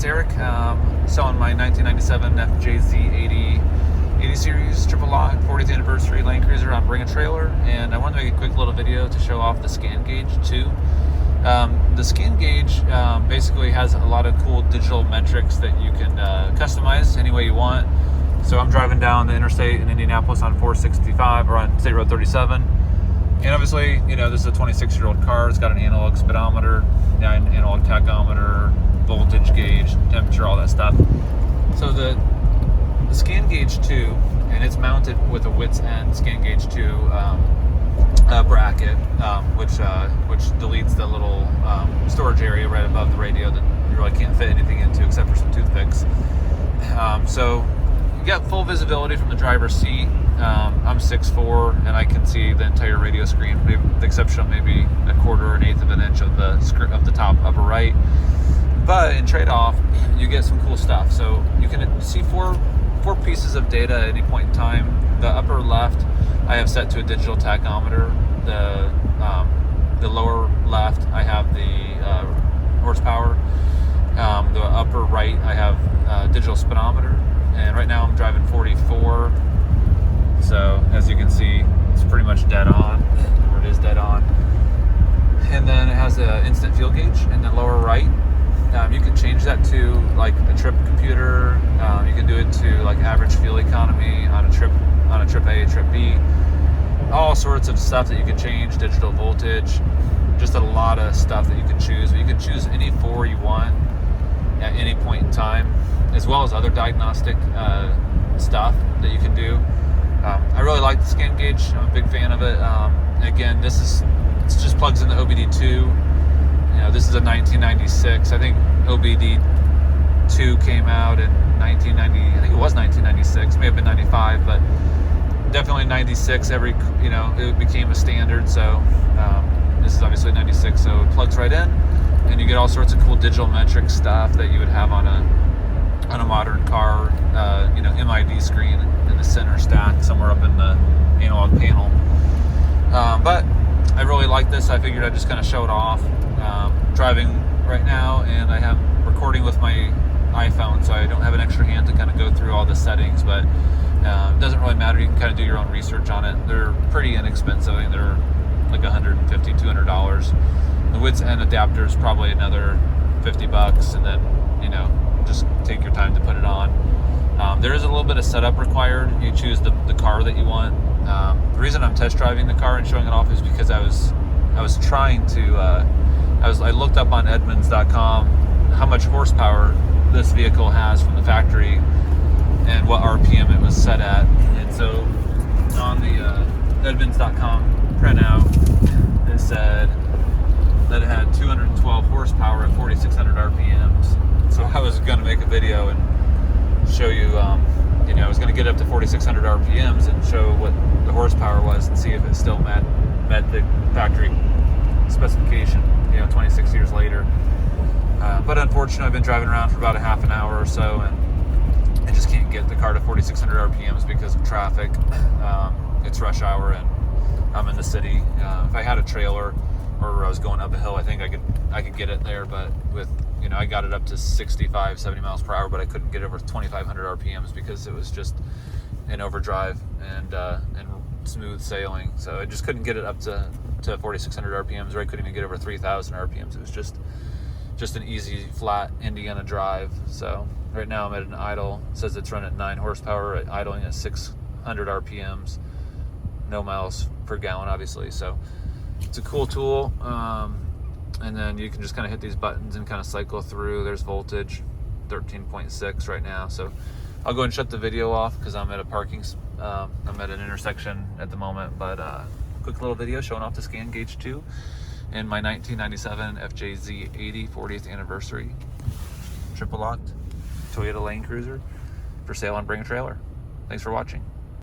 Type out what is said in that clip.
it's Eric. Selling my 1997 FJZ80 80 Series triple lock 40th anniversary Land Cruiser on Bring a Trailer, and I wanted to make a quick little video to show off the ScanGaugeII. The ScanGauge basically has a lot of cool digital metrics that you can customize any way you want. So I'm driving down the interstate in Indianapolis on 465 or on State Road 37. And obviously, you know, this is a 26-year-old car. It's got an analog speedometer, an analog tachometer, voltage gauge, temperature, all that stuff. So the ScanGaugeII, and it's mounted with a Wits End ScanGaugeII bracket, which deletes the little storage area right above the radio that you really can't fit anything into except for some toothpicks. So you get full visibility from the driver's seat. I'm 6'4", and I can see the entire radio screen, with the exception of maybe a quarter or an eighth of an inch of the top upper right. But in trade-off, you get some cool stuff. So you can see four pieces of data at any point in time. The upper left, I have set to a digital tachometer. The lower left, I have the horsepower. The upper right, I have digital speedometer. And right now I'm driving 44. So as you can see, it's pretty much dead on, or it is dead on. And then it has an instant fuel gauge in the lower right. You can change that to like a trip computer. You can do it to like average fuel economy on a trip A, trip B. All sorts of stuff that you can change, digital voltage, just a lot of stuff that you can choose. But you can choose any four you want at any point in time, as well as other diagnostic stuff that you can do. I really like the ScanGauge. I'm a big fan of it. Again, it just plugs in the OBD2. You know, this is a 1996. I think OBD2 came out in 1990. I think it was 1996. May have been 95, but definitely 96. It became a standard. So this is obviously 96. So it plugs right in, and you get all sorts of cool digital metric stuff that you would have on a modern car. MID screen in the center stack somewhere up in the analog panel. But I really like this. I figured I'd just kind of show it off. Driving right now, and I have recording with my iPhone, so I don't have an extra hand to kind of go through all the settings, but it doesn't really matter. You can kind of do your own research on it. They're pretty inexpensive. I think they're like $150, $200. The Wits End adapter is probably another $50, and then, just take your time to put it on. There is a little bit of setup required. You choose the car that you want. The reason I'm test driving the car and showing it off is because I was trying to I looked up on Edmunds.com how much horsepower this vehicle has from the factory and what RPM it was set at. And so on the Edmunds.com printout, it said that it had 212 horsepower at 4,600 RPMs. So I was going to make a video and show you, I was going to get up to 4,600 RPMs and show what the horsepower was and see if it still met the factory specification, 26 years later. But unfortunately, I've been driving around for about a half an hour or so, and I just can't get the car to 4,600 RPMs because of traffic. It's rush hour, and I'm in the city. If I had a trailer or I was going up a hill, I think I could get it there, but with I got it up to 65, 70 miles per hour, but I couldn't get over 2,500 RPMs because it was just in overdrive and smooth sailing. So I just couldn't get it up to 4,600 RPMs, or I couldn't even get over 3,000 RPMs. It was just an easy, flat Indiana drive. So right now I'm at an idle. It says it's running at 9 horsepower, idling at 600 RPMs, no miles per gallon, obviously. So it's a cool tool. And then you can just kind of hit these buttons and kind of cycle through. There's voltage, 13.6 right now. So I'll go and shut the video off because I'm at I'm at an intersection at the moment. But quick little video showing off the ScanGaugeII in my 1997 FJZ80 40th anniversary triple locked Toyota Land Cruiser for sale on Bring a Trailer. Thanks for watching.